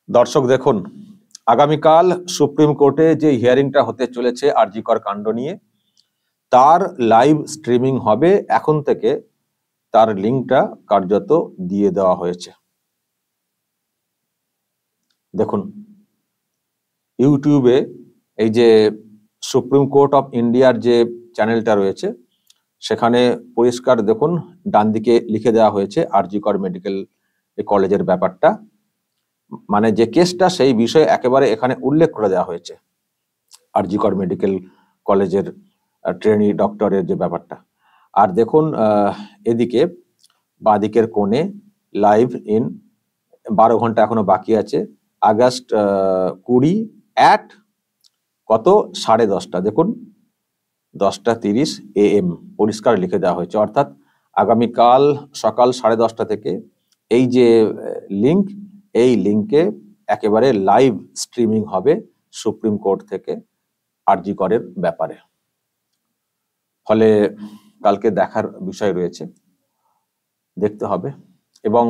দর্শক দেখুন, আগামীকাল সুপ্রিম কোর্টে যে হিয়ারিংটা হতে চলেছে আরজি কর কাণ্ড নিয়ে, তার লাইভ স্ট্রিমিং হবে। এখন থেকে তার লিঙ্কটা কার্যত দিয়ে দেওয়া হয়েছে। দেখুন, ইউটিউবে এই যে সুপ্রিম কোর্ট অফ ইন্ডিয়ার যে চ্যানেলটা রয়েছে, সেখানে পরিষ্কার দেখুন ডান দিকে লিখে দেওয়া হয়েছে আরজি কর মেডিকেল কলেজের ব্যাপারটা, মানে যে কেসটা সেই বিষয়ে একেবারে এখানে উল্লেখ করে দেওয়া হয়েছে। আরজি কর মেডিকেল কলেজের ট্রেনি ডক্টরের যে ব্যাপারটা। আর দেখুন এদিকে বাঁদিকের কোণে লাইভ ইন 12 ঘন্টা এখনো বাকি আছে, আগস্ট 20 at কত 10:30, দেখুন 10:30 AM পরিষ্কার লিখে দেওয়া হয়েছে। অর্থাৎ আগামীকাল সকাল 10:30 থেকে এই যে লিঙ্ক, এই লিঙ্কে একেবারে লাইভ স্ট্রিমিং হবে সুপ্রিম কোর্ট থেকে আরজি করের ব্যাপারে। ফলে কালকে দেখার বিষয় রয়েছে, দেখতে হবে। এবং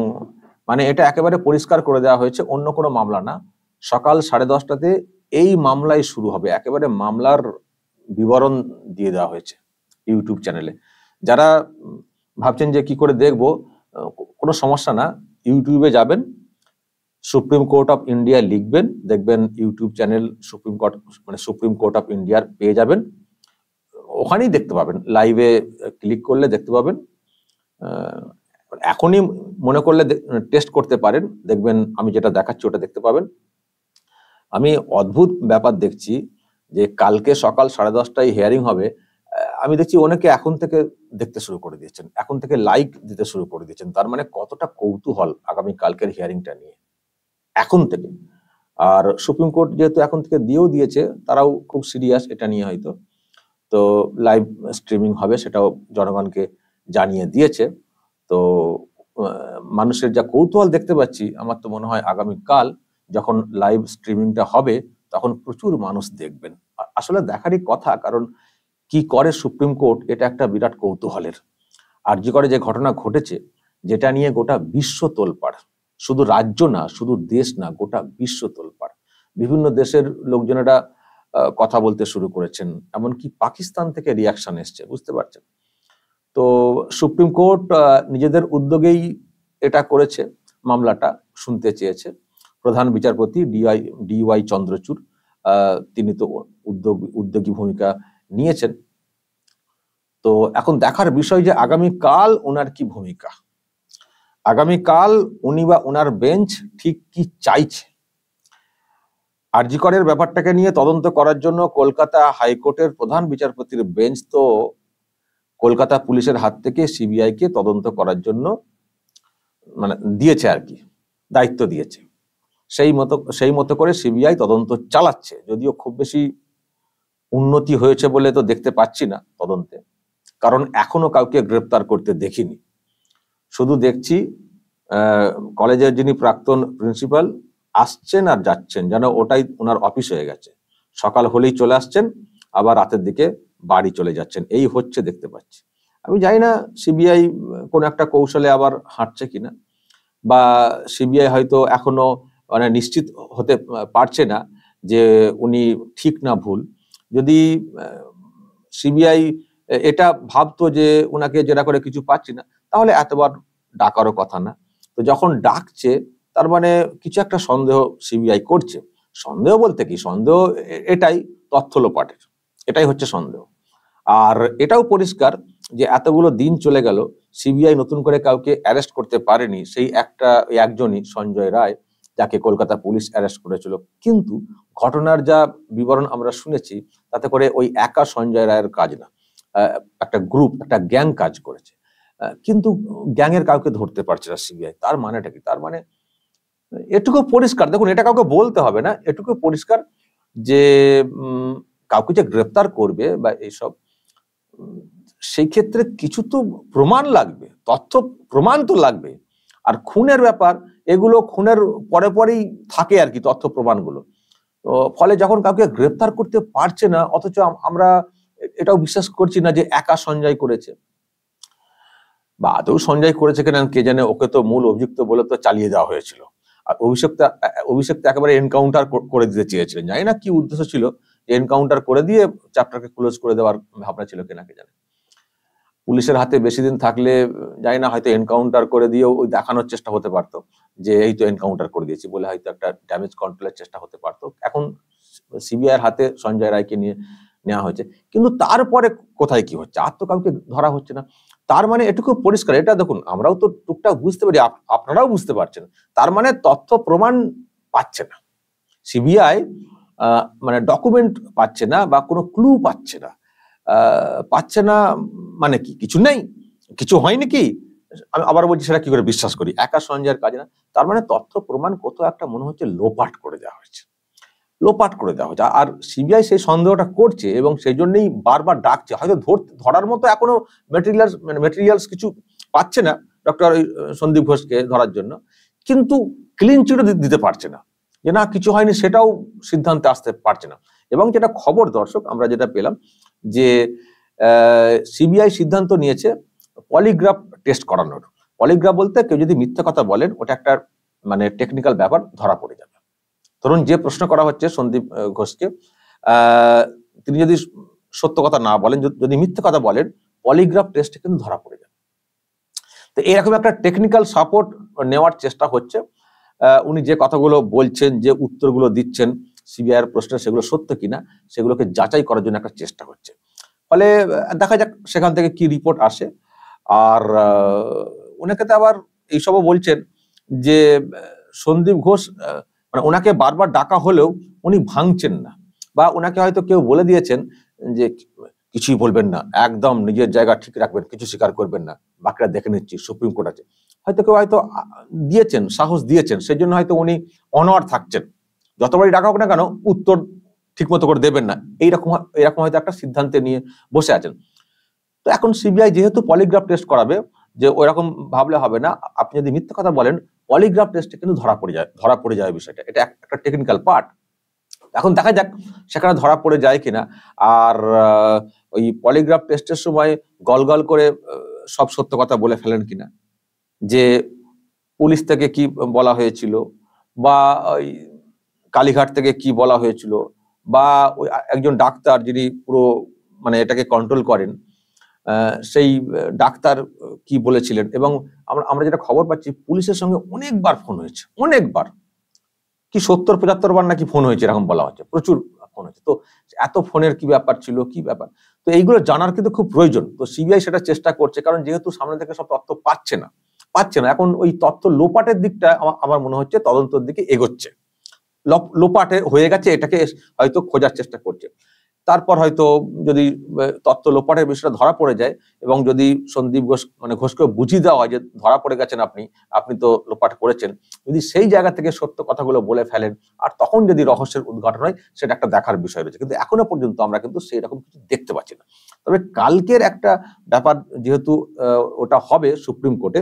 মানে এটা একেবারে পরিষ্কার করে দেওয়া হয়েছে, অন্য কোনো মামলা না। সকাল 10:30টাতে এই মামলাই শুরু হবে, একেবারে মামলার বিবরণ দিয়ে দেওয়া হয়েছে ইউটিউব চ্যানেলে। যারা ভাবছেন যে কি করে দেখবো, কোনো সমস্যা না, ইউটিউবে যাবেন, সুপ্রিম কোর্ট অফ ইন্ডিয়া লিখবেন, দেখবেন YouTube channel supreme court of ইন্ডিয়ার পেয়ে যাবেন, ওখানেই দেখতে পাবেন। লাইভে ক্লিক করলে দেখতে পাবেন। এখনই মনে করলে টেস্ট করতে পারেন, দেখবেন আমি যেটা দেখাচ্ছি ওটা দেখতে পাবেন। আমি অদ্ভুত ব্যাপার দেখছি যে কালকে সকাল 10:30টায় হিয়ারিং হবে, আমি দেখছি অনেকে এখন থেকে দেখতে শুরু করে দিয়েছেন, এখন থেকে লাইক দিতে শুরু করে দিয়েছেন। তার মানে কতটা কৌতূহল আগামী কালকের হিয়ারিংটা নিয়ে এখন থেকে। আর সুপ্রিম কোর্ট যেহেতু এখন থেকে দিয়েও দিয়েছে, তারাও খুব সিরিয়াস এটা নিয়ে হয়তো। তো লাইভ স্ট্রিমিং হবে, সেটাও জনগণকে জানিয়ে দিয়েছে। তো মানুষের যা কৌতূহল দেখতে পাচ্ছি, আমার তো মনে হয় আগামীকাল যখন লাইভ স্ট্রিমিংটা হবে তখন প্রচুর মানুষ দেখবেন। আসলে দেখারই কথা, কারণ কি করে সুপ্রিম কোর্ট, এটা একটা বিরাট কৌতূহলের। আরজি করে যে ঘটনা ঘটেছে, যেটা নিয়ে গোটা বিশ্ব তোলপাড়, শুধু রাজ্য না, শুধু দেশ না, গোটা বিশ্ব তোলপাড়। বিভিন্ন দেশের লোকজনেরা কথা বলতে শুরু করেছেন, এমনকি পাকিস্তান থেকে রিয়াকশন এসছে, বুঝতে পারছেন। তো সুপ্রিম কোর্ট নিজেদের উদ্যোগেই এটা করেছে, মামলাটা শুনতে চেয়েছে। প্রধান বিচারপতি DY চন্দ্রচূড়, তিনি তো উদ্যোগী ভূমিকা নিয়েছেন। তো এখন দেখার বিষয় যে আগামীকাল ওনার কি ভূমিকা, আগামীকাল উনি বা ওনার বেঞ্চ ঠিক কি চাইছে। আরজি করের ব্যাপারটাকে নিয়ে তদন্ত করার জন্য কলকাতা হাইকোর্টের প্রধান বিচারপতির বেঞ্চ তো কলকাতা পুলিশের হাত থেকে সিবিআই কে তদন্ত করার জন্য মানে দিয়েছে, আর কি দায়িত্ব দিয়েছে। সেই মতো করে সিবিআই তদন্ত চালাচ্ছে, যদিও খুব বেশি উন্নতি হয়েছে বলে তো দেখতে পাচ্ছি না তদন্তে, কারণ এখনো কাউকে গ্রেপ্তার করতে দেখিনি। শুধু দেখছি কলেজের যিনি প্রাক্তন প্রিন্সিপাল আসছেন আর যাচ্ছেন, যেন ওটাই ওনার অফিস হয়ে গেছে। সকাল হলেই চলে আসছেন, আবার রাতের দিকে বাড়ি চলে যাচ্ছেন, এই হচ্ছে দেখতে পাচ্ছি। আমি জানি না সিবিআই কোন একটা কৌশলে আবার হাঁটছে কিনা, বা সিবিআই হয়তো এখনো মানে নিশ্চিত হতে পারছে না যে উনি ঠিক না ভুল। যদি সিবিআই এটা ভাবতো যে উনাকে জেরা করে কিছু পাচ্ছি না, তাহলে এতবার ডাকারও কথা না। তো যখন ডাকছে, তার মানে কিছু একটা সন্দেহ সিবিআই করছে। সন্দেহ বলতে কি, সন্দেহ এটাই তথ্য লোপাটের, এটাই হচ্ছে সন্দেহ। আর এটাও পরিষ্কার যে এতগুলো দিন চলে গেল, সিবিআই নতুন করে কাউকে অ্যারেস্ট করতে পারেনি। সেই একজনই সঞ্জয় রায়, যাকে কলকাতা পুলিশ অ্যারেস্ট করেছিল। কিন্তু ঘটনার যা বিবরণ আমরা শুনেছি, তাতে করে ওই একা সঞ্জয় রায়ের কাজ না, একটা গ্রুপ, একটা গ্যাং কাজ করেছে। কিন্তু গ্যাংয়ের কাউকে ধরতে পারছে না সিবিআই। তার মানেটা কি? তার মানে এটুকু পরিষ্কার, দেখুন এটা কাউকে বলতে হবে না, এটুকু পরিষ্কার যে কাউকে যে গ্রেপ্তার করবে বা এইসব, সেই ক্ষেত্রে কিছু তো প্রমাণ লাগবে, তথ্য প্রমাণ তো লাগবে। আর খুনের ব্যাপার, এগুলো খুনের পরে পরেই থাকে আর কি, তথ্য প্রমাণগুলো। তো ফলে যখন কাউকে গ্রেপ্তার করতে পারছে না, অথচ আমরা এটাও বিশ্বাস করছি না যে একা সঞ্জয় করেছে, বা আদৌ সঞ্জয় করেছে কিনা কে জানে। ওকে তো মূল অভিযুক্ত বলে তো চালিয়ে দেওয়া হয়েছিল। আর অভিষেকটা একেবারে এনকাউন্টার করে দিতে চেয়েছিলেন, জানি না কি উদ্দেশ্য ছিল, এনকাউন্টার করে দিয়ে চ্যাপ্টারকে ক্লোজ করে দেওয়ার ভাবনা ছিল কিনা কে জানে। পুলিশের হাতে বেশি দিন থাকলে জানি না, হয়তো এনকাউন্টার করে দিয়েও ওই দেখানোর চেষ্টা হতে পারতো যে এই তো এনকাউন্টার করে দিয়েছি বলে, হয়তো একটা ড্যামেজ কন্ট্রোলের চেষ্টা হতে পারতো। এখন সিবিআই এর হাতে সঞ্জয় রায়কে নিয়ে নেওয়া হয়েছে, কিন্তু তারপরে কোথায় কি হচ্ছে, আর তো কাউকে ধরা হচ্ছে না। তার মানে এটুকু পরিষ্কার, এটা দেখুন আমরাও তো টুকটাক বুঝতে পারি, আপনারাও বুঝতে পারছেন, তার মানে তথ্য প্রমাণ পাচ্ছে না সিবিআই, মানে ডকুমেন্ট পাচ্ছে না বা কোনো ক্লু পাচ্ছে না। পাচ্ছে না মানে কি, কিছু নেই, কিছু হয়নি কি, আমি আবার বলছি সেটা কি করে বিশ্বাস করি, একা সঞ্জয়ের কাজ না। তার মানে তথ্য প্রমাণ কোথাও একটা মনে হচ্ছে লোপাট করে দেওয়া হয়েছে, লোপাট করে দেওয়া হয়েছে। আর সিবিআই সেই সন্দেহটা করছে এবং সেই জন্যই বারবার ডাকছে, হয়তো ধরার মতো এখনো মেটেরিয়ালস কিছু পাচ্ছে না ডক্টর সন্দীপ ঘোষকে ধরার জন্য, কিন্তু ক্লিন চিটও দিতে পারছে না যে না কিছু হয়নি, সেটাও সিদ্ধান্তে আসতে পারছে না। এবং যেটা খবর দর্শক আমরা যেটা পেলাম যে সিবিআই সিদ্ধান্ত নিয়েছে পলিগ্রাফ টেস্ট করানোর। পলিগ্রাফ বলতে কেউ যদি মিথ্যা কথা বলেন, ওটা একটা মানে টেকনিক্যাল ব্যাপার, ধরা পড়ে যাবে। ধরুন যে প্রশ্ন করা হচ্ছে সন্দীপ ঘোষকে, তিনি যদি সত্য কথা না বলেন, যদি মিথ্যা কথা বলেন, পলিগ্রাফ টেস্টে কিন্তু ধরা পড়ে যাবে। তো এরকম একটা টেকনিক্যাল সাপোর্ট নেওয়ার চেষ্টা হচ্ছে। উনি যে কথাগুলো বলছেন, যে উত্তরগুলো দিচ্ছেন সিবিআই এর প্রশ্নে, সেগুলো সত্য কিনা সেগুলোকে যাচাই করার জন্য একটা চেষ্টা হচ্ছে। ফলে দেখা যাক সেখান থেকে কি রিপোর্ট আসে। আর ওনাকে তো আবার এইসবও বলছেন যে সন্দীপ ঘোষ, মানে ওনাকে বারবার ডাকা হলেও উনি ভাঙছেন না, বা ওনাকে হয়তো কেউ বলে দিয়েছেন যে কিছুই বলবেন না, একদম নিজের জায়গা ঠিক রাখবেন, কিছু স্বীকার করবেন না, বাকিরা দেখে নিচ্ছি, সুপ্রিম কোর্ট আছে, হয়তো কেউ হয়তো দিয়েছেন, সাহস দিয়েছেন, সেই জন্য হয়তো উনি অনড় থাকছেন, যতবারই ডাকা হোক না কেন উত্তর ঠিক মতো করে দেবেন না, এরকম হয়তো একটা সিদ্ধান্তে নিয়ে বসে আছেন। তো এখন সিবিআই যেহেতু পলিগ্রাফ টেস্ট করাবে, যে ওইরকম ভাবলে হবে না, আপনি যদি মিথ্যা কথা বলেন পলিগ্রাফ টেস্টে কিন্তু ধরা পড়ে যায় বিষয়টা, এটা একটা টেকনিক্যাল পার্ট। এখন দেখা যাক সেখানে ধরা পড়ে যায় কিনা। আর ওই পলিগ্রাফ টেস্টের সময় গল করে সব সত্য কথা বলে ফেলেন কিনা, যে পুলিশ থেকে কি বলা হয়েছিল, বা ওই কালীঘাট থেকে কি বলা হয়েছিল, বা ওই একজন ডাক্তার যিনি পুরো মানে এটাকে কন্ট্রোল করেন, সেই ডাক্তার কি বলেছিলেন। এবং আমরা যেটা খবর পাচ্ছি, পুলিশের সঙ্গে অনেকবার ফোন হয়েছে, অনেকবার, কি 70-75 বার নাকি ফোন হয়েছে এরকম বলা হচ্ছে, প্রচুর ফোন হয়েছে। তো এত ফোনের কি ব্যাপার ছিল, কি ব্যাপার, তো এইগুলো জানার কিন্তু খুব প্রয়োজন। তো সিবিআই সেটা চেষ্টা করছে, কারণ যেহেতু সামনে থেকে সব তথ্য পাচ্ছে না, এখন ওই তথ্য লোপাটের দিকটা আমার মনে হচ্ছে তদন্তের দিকে এগোচ্ছে, লোপাটে হয়ে গেছে, এটাকে হয়তো খোঁজার চেষ্টা করছে। তারপর হয়তো যদি তথ্য লোপাটের বিষয়টা ধরা পড়ে যায়, এবং যদি সন্দীপ ঘোষকে বুঝিয়ে দেওয়া হয় যে ধরা পড়ে গেছেন আপনি তো লোপাট করেছেন, যদি সেই জায়গা থেকে সত্য কথাগুলো বলে ফেলেন, আর তখন যদি রহস্যের উদ্ঘাটন হয়, সেটা একটা দেখার বিষয় রয়েছে। কিন্তু এখনো পর্যন্ত আমরা কিন্তু সেই রকম কিছু দেখতে পাচ্ছি না। তবে কালকের একটা ব্যাপার, যেহেতু ওটা হবে সুপ্রিম কোর্টে,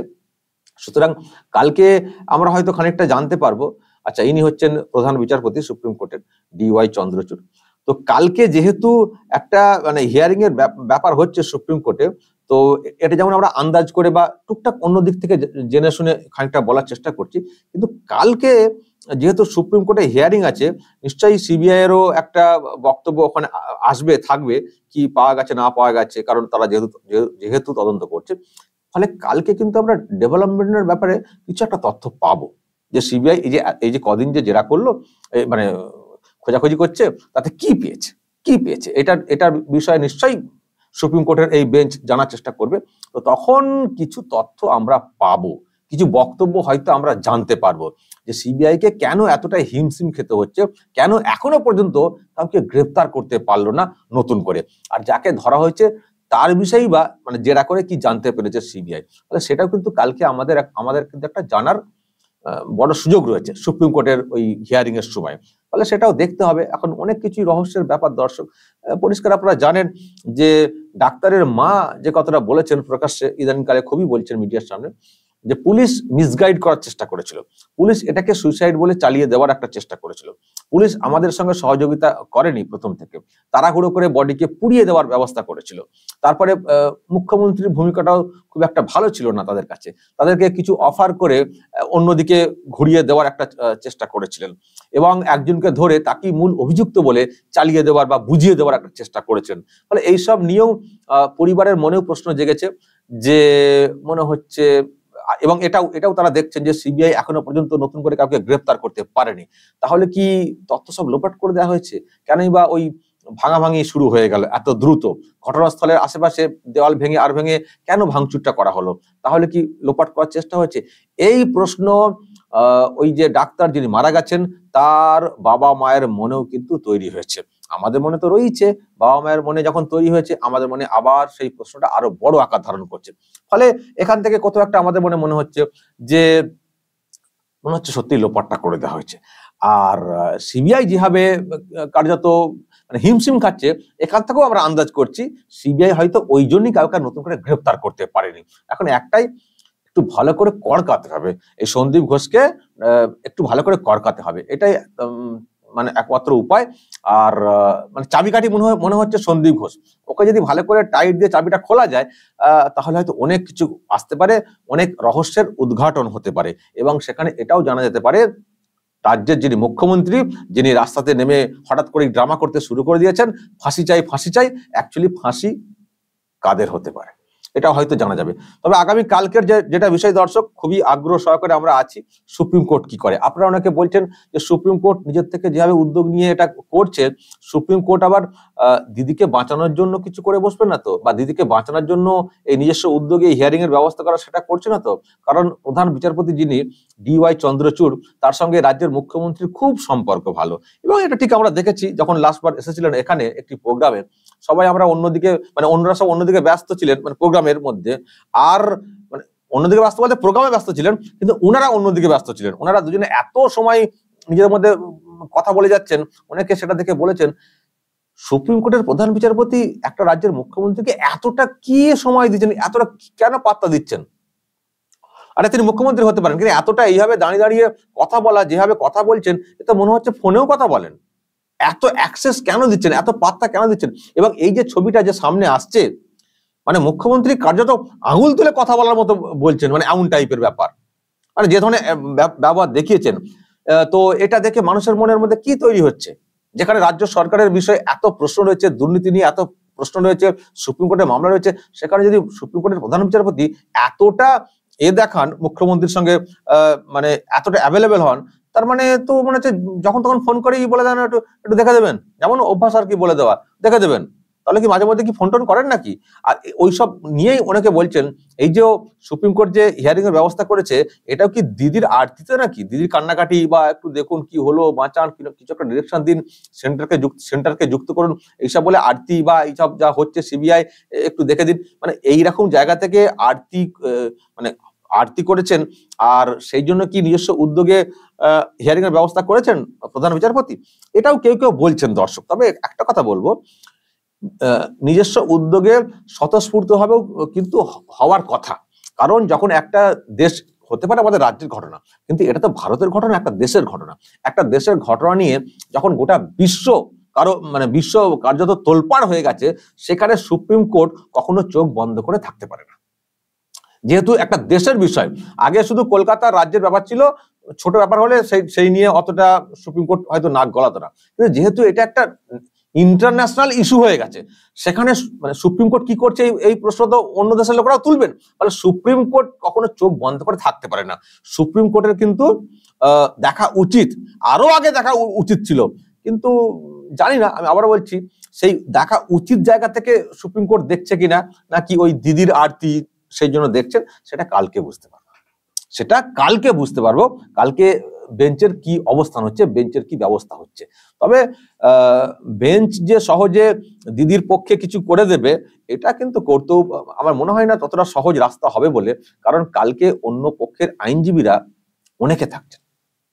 সুতরাং কালকে আমরা হয়তো খানিকটা জানতে পারবো। আচ্ছা, ইনি হচ্ছেন প্রধান বিচারপতি সুপ্রিম কোর্টের, DY চন্দ্রচূড়। তো কালকে যেহেতু একটা মানে হিয়ারিং এর ব্যাপার হচ্ছে সুপ্রিম কোর্টে, তো এটা যেমন আমরা আন্দাজ করে বা টুকটাক অন্য দিক থেকে জেনে শুনে খানিকটা বলার চেষ্টা করছি, কিন্তু কালকে যেহেতু সুপ্রিম কোর্টে হিয়ারিং আছে, নিশ্চয়ই সিবিআই এরও একটা বক্তব্য ওখানে থাকবে, কি পাওয়া গেছে না পাওয়া গেছে, কারণ তারা যেহেতু তদন্ত করছে। ফলে কালকে কিন্তু আমরা ডেভেলপমেন্টের ব্যাপারে কিছু একটা তথ্য পাবো, যে সিবিআই এই যে কদিন যে জেরা করলো, মানে খোঁজাখুঁজি করছে, তাতে কি পেয়েছে এটার বিষয়ে নিশ্চয়ই সুপ্রিম কোর্টের এই বেঞ্চ জানার চেষ্টা করবে। তো তখন কিছু তথ্য আমরা পাবো, কিছু বক্তব্য হয়তো আমরা জানতে পারবো, যে সিবিআই কে কেন এতটাই হিমশিম খেতে হচ্ছে, কেন এখনো পর্যন্ত কাউকে গ্রেফতার করতে পারলো না নতুন করে, আর যাকে ধরা হয়েছে তার বিষয়েই বা মানে জেরা করে কি জানতে পেরেছে সিবিআই। তাহলে সেটাও কিন্তু কালকে আমাদের কিন্তু একটা জানার বড় সুযোগ রয়েছে সুপ্রিম কোর্টের ওই হিয়ারিং এর সময়। ফলে সেটাও দেখতে হবে। এখন অনেক কিছুই রহস্যের ব্যাপার দর্শক, পরিষ্কার আপনারা জানেন যে ডাক্তারের মা যে কথাটা বলেছেন প্রকাশ্যে ইদানিংকালে খুবই বলছেন মিডিয়ার সামনে, যে পুলিশ মিসগাইড করার চেষ্টা করেছিল, পুলিশ এটাকে সুইসাইড বলে চালিয়ে দেওয়ার একটা চেষ্টা করেছিল, পুলিশ আমাদের সঙ্গে সহযোগিতা করেনি প্রথম থেকে, তাড়াহুড়ো করে বডিকে পুড়িয়ে দেওয়ার ব্যবস্থা করেছিল। তারপরে মুখ্যমন্ত্রীর ভূমিকাটাও খুব একটা ভালো ছিল না তাদের কাছে, তাদেরকে কিছু অফার করে অন্যদিকে ঘুরিয়ে দেওয়ার একটা চেষ্টা করেছিলেন, এবং একজনকে ধরে তাকে মূল অভিযুক্ত বলে চালিয়ে দেওয়ার বা বুঝিয়ে দেওয়ার একটা চেষ্টা করেছেন। ফলে এইসব নিয়েও পরিবারের মনেও প্রশ্ন জেগেছে যে মনে হচ্ছে, এবং এটাও তারা দেখছেন যে সিবিআই এখনো পর্যন্ত নতুন করে কাউকে গ্রেফতার করতে পারেনি, তাহলে কি তথ্য সব লোপাট করে দেওয়া হয়েছে? কেনই বা ওই ভাঙাভাঙি শুরু হয়ে গেল এত দ্রুত? ঘটনাস্থলের আশেপাশে দেওয়াল ভেঙে আর ভেঙে কেন ভাঙচুরটা করা হলো? তাহলে কি লোপাট করার চেষ্টা হয়েছে? এই প্রশ্ন ওই যে ডাক্তার যিনি মারা গেছেন তার বাবা মায়ের মনেও কিন্তু তৈরি হয়েছে। আমাদের মনে তো রয়েছে, বাবা মায়ের মনে যখন তৈরি হয়েছে আমাদের মনে আবার সেই প্রশ্নটা আরো বড় আকার ধারণ করছে। ফলে এখান থেকে কোথাও একটা আমাদের মনে হচ্ছে যে সত্যি লোপাটটা করে দেওয়া হয়েছে। আর সিবিআই যেভাবে কার্যত মানে হিমশিম খাচ্ছে, এখান থেকেও আমরা আন্দাজ করছি সিবিআই হয়তো ওই জন্যই কাউকে নতুন করে গ্রেফতার করতে পারেনি। এখন একটাই, একটু ভালো করে কড়কাতে হবে এই সন্দীপ ঘোষকে, একটু ভালো করে কড়কাতে হবে, এটাই মানে একমাত্র উপায়। আর মানে চাবিকাঠি মনে হচ্ছে সন্দীপ ঘোষ, ওকে যদি ভালো করে টাইট দিয়ে চাবিটা খোলা যায় তাহলে হয়তো অনেক কিছু আসতে পারে, অনেক রহস্যের উদ্ঘাটন হতে পারে, এবং সেখানে এটাও জানা যেতে পারে রাজ্যের যিনি মুখ্যমন্ত্রী, যিনি রাস্তাতে নেমে হঠাৎ করে ড্রামা করতে শুরু করে দিয়েছেন, ফাঁসি চাই ফাঁসি চাই, অ্যাকচুয়ালি ফাঁসি কাদের হতে পারে এটা হয়তো জানা যাবে। তবে আগামী কালকের যেটা বিষয় দর্শক, খুবই আগ্রহ সহকারে আমরা আছি সুপ্রিম কোর্ট কি করে। আপনারা অনেকে বলছেন যে সুপ্রিম কোর্ট নিজের থেকে যেভাবে উদ্যোগ নিয়ে এটা করছে, সুপ্রিম কোর্ট আবার দিদিকে বাঁচানোর জন্য কিছু করে বসবে না তো, বা দিদিকে বাঁচানোর জন্য এই নিজস্ব উদ্যোগে হিয়ারিং এর ব্যবস্থা করা সেটা করছে না তো? কারণ প্রধান বিচারপতি যিনি DY চন্দ্রচূড়, তার সঙ্গে রাজ্যের মুখ্যমন্ত্রীর খুব সম্পর্ক ভালো, এবং এটা ঠিক আমরা দেখেছি যখন লাস্টবার এসেছিলেন এখানে একটি প্রোগ্রামে, সবাই আমরা অন্যদিকে মানে অন্যরা সব অন্যদিকে ব্যস্ত ছিলেন মানে প্রোগ্রামের মধ্যে, আর মানে অন্যদিকে ব্যস্ত বলতে প্রোগ্রামে ব্যস্ত ছিলেন, কিন্তু ওনারা অন্যদিকে ব্যস্ত ছিলেন। ওনারা দুজনে এত সময় নিজেদের মধ্যে কথা বলে যাচ্ছেন, অনেকে সেটা দেখে বলেছেন সুপ্রিম কোর্টের প্রধান বিচারপতি একটা রাজ্যের মুখ্যমন্ত্রীকে এতটা কি সময় দিচ্ছেন, এতটা কেন পাত্তা দিচ্ছেন? আরে তিনি মুখ্যমন্ত্রী হতে পারেন, কিন্তু এতটা এইভাবে দাঁড়িয়ে দাঁড়িয়ে কথা বলা, যেভাবে কথা বলছেন, এটা মনে হচ্ছে ফোনেও কথা বলেন। এত অ্যাক্সেস কেন দিচ্ছেন, এত পাত্তা কেন দিচ্ছেন? এবং এই যে ছবিটা যে সামনে আসছে, মানে মুখ্যমন্ত্রী কার্যত আঙুল তুলে কথা বলার মতো বলছেন, মানে এমন টাইপের ব্যাপার, মানে যে ধরনের ব্যবহার দেখিয়েছেন। তো এটা দেখে মানুষের মনের মধ্যে কি তৈরি হচ্ছে? যেখানে রাজ্য সরকারের বিষয়ে এত প্রশ্ন রয়েছে, দুর্নীতি নিয়ে এত প্রশ্ন রয়েছে, সুপ্রিম কোর্টে মামলা রয়েছে, সেখানে যদি সুপ্রিম কোর্টের প্রধান বিচারপতি এতটা দেখান মুখ্যমন্ত্রীর সঙ্গে, মানে এতটা অ্যাভেলেবেল হন, তার মানে তো মনে হচ্ছে যখন তখন ফোন করেই বলে দেন একটু একটু দেখে দেবেন, যেমন অভ্যাস আর কি বলে দেওয়া, দেখে দেবেন। তাহলে কি মাঝে মধ্যে কি ফোন টোন করেন নাকি? আর ওইসব নিয়েই অনেকে বলছেন এই যে সুপ্রিম কোর্ট যে হিয়ারিং এর ব্যবস্থা করেছে, এটাও কি দিদির আরতিতে নাকি, দিদির কান্নাকাটি, বা একটু দেখুন কি হলো, বাঁচান, কিছু একটা ডিরেকশন দিন, সেন্টারকে যুক্ত করুন, এইসব বলে আরতি, বা এইসব যা হচ্ছে সিবিআই একটু দেখে দিন, মানে এইরকম জায়গা থেকে মানে আরতি করেছেন। আর সেই জন্য কি নিজস্ব উদ্যোগে হিয়ারিং এর ব্যবস্থা করেছেন প্রধান বিচারপতি? এটাও কেউ কেউ বলছেন দর্শক। তবে একটা কথা বলবো, নিজস্ব উদ্যোগে স্বতঃস্ফূর্ত হবেও কিন্তু হওয়ার কথা, কারণ যখন একটা দেশ, হতে পারে আমাদের রাজ্যের ঘটনা, কিন্তু এটা তো ভারতের ঘটনা, একটা দেশের ঘটনা, একটা দেশের ঘটনা নিয়ে যখন গোটা বিশ্ব বিশ্ব কার্যত তোলপাড় হয়ে গেছে, সেখানে সুপ্রিম কোর্ট কখনো চোখ বন্ধ করে থাকতে পারে না, যেহেতু একটা দেশের বিষয়। আগে শুধু কলকাতা রাজ্যের ব্যাপার ছিল, ছোট ব্যাপার হলে সেই নিয়ে অতটা সুপ্রিম কোর্ট হয়তো নাক গলাতো না, কিন্তু যেহেতু এটা একটা ইন্টারন্যাশনাল ইস্যু হয়ে গেছে, সেখানে মানে সুপ্রিম কোর্ট কি করছে এই প্রশ্ন তো অন্য দেশের লোকেরাও তুলবেন। ফলে সুপ্রিম কোর্ট কখনো চোখ বন্ধ করে থাকতে পারে না। সুপ্রিম কোর্টের কিন্তু দেখা উচিত, আরো আগে দেখা উচিত ছিল, কিন্তু জানি না, আমি আবার বলছি, সেই দেখা উচিত জায়গা থেকে সুপ্রিম কোর্ট দেখছে কিনা, নাকি ওই দিদির আরতি সেই জন্য দেখছেন, সেটা কালকে বুঝতে পারবো। কালকে বেঞ্চের কি অবস্থান হচ্ছে, বেঞ্চের কি ব্যবস্থা হচ্ছে। তবে বেঞ্চ যে সহজে দিদির পক্ষে কিছু করে দেবে, এটা কিন্তু করতেও আমার মনে হয় না ততটা সহজ রাস্তা হবে বলে, কারণ কালকে অন্য পক্ষের আইনজীবীরা অনেকে থাকছেন,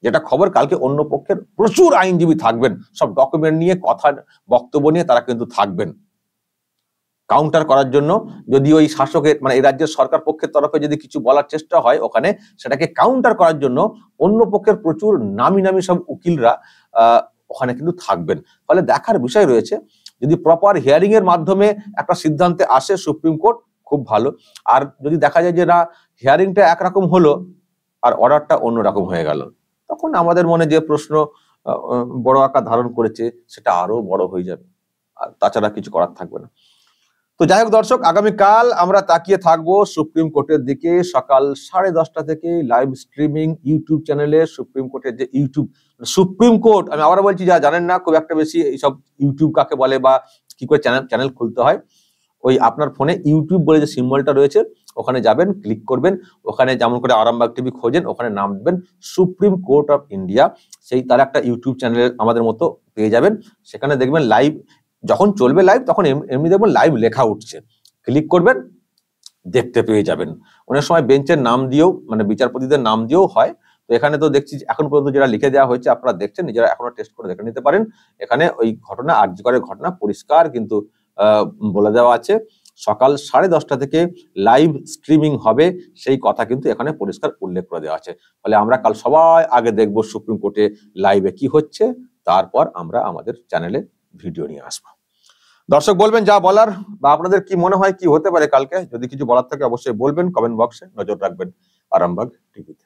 যেটা খবর, কালকে অন্য পক্ষের প্রচুর আইনজীবী থাকবেন, সব ডকুমেন্ট নিয়ে, কথা বক্তব্য নিয়ে তারা কিন্তু থাকবেন। কাউন্টার করার জন্য, যদি ওই শাসকের মানে এই রাজ্যের সরকার পক্ষের তরফে যদি কিছু বলার চেষ্টা হয় ওখানে, সেটাকে কাউন্টার করার জন্য অন্য পক্ষের প্রচুর নামি নামি সব উকিলরা ওখানে কিন্তু থাকবেন। ফলে দেখার বিষয় রয়েছে, যদি প্রপার হিয়ারিং এর মাধ্যমে একটা সিদ্ধান্তে আসে সুপ্রিম কোর্ট, খুব ভালো। আর যদি দেখা যায় যে না, হিয়ারিংটা একরকম হলো আর অর্ডারটা অন্যরকম হয়ে গেল, তখন আমাদের মনে যে প্রশ্ন বড় আকার ধারণ করেছে সেটা আরো বড় হয়ে যাবে, আর তাছাড়া কিছু করার থাকবে না। তো যাই হোক দর্শক, আগামীকাল আমরা তাকিয়ে থাকবো সুপ্রিম কোর্টের দিকে। সকাল 10:30 থেকে লাইভ স্ট্রিমিং ইউটিউব চ্যানেলে সুপ্রিম কোর্টের যে সুপ্রিম কোর্ট, আমি আবার বলছি, যারা জানেন না খুব একটা বেশি এইসব ইউটিউব কাকে বলে বা কি করে চ্যানেল খুলতে হয়, ওই আপনার ফোনে ইউটিউব বলে যে সিম্বলটা রয়েছে ওখানে যাবেন, ক্লিক করবেন, ওখানে যেমন করে আরামবাগ টিভি খোঁজেন ওখানে নাম দেবেন সুপ্রিম কোর্ট অফ ইন্ডিয়া, সেই তার একটা ইউটিউব চ্যানেল আমাদের মতো পেয়ে যাবেন। সেখানে দেখবেন লাইভ যখন চলবে লাইভ, তখন এমনি দেখবেন লাইভ লেখা উঠছে, ক্লিক করবেন, দেখতে পেয়ে যাবেন। অনেক সময় বেঞ্চের নাম দিয়েও, মানে বিচারপতিদের নাম দিয়েও হয়। তো এখানে তো দেখছি এখন পর্যন্ত যেটা লিখে দেওয়া হয়েছে আপনারা দেখছেন, নিজেরা এখনো টেস্ট করে দেখে নিতে পারেন। এখানে ওই ঘটনা, আরজি করের ঘটনা পরিষ্কার কিন্তু বলে দেওয়া আছে, সকাল 10:30 থেকে লাইভ স্ট্রিমিং হবে, সেই কথা কিন্তু এখানে পরিষ্কার উল্লেখ করে দেওয়া আছে। ফলে আমরা কাল সবাই আগে দেখবো সুপ্রিম কোর্টে লাইভে কি হচ্ছে, তারপর আমরা আমাদের চ্যানেলে ভিডিও নিয়ে আসবো। দর্শক বলবেন যা বলার, বা আপনাদের কি মনে হয় কি হতে পারে কালকে, যদি কিছু বলার থাকে অবশ্যই বলবেন কমেন্ট বক্সে। নজর রাখবেন আরামবাগ টিভিতে।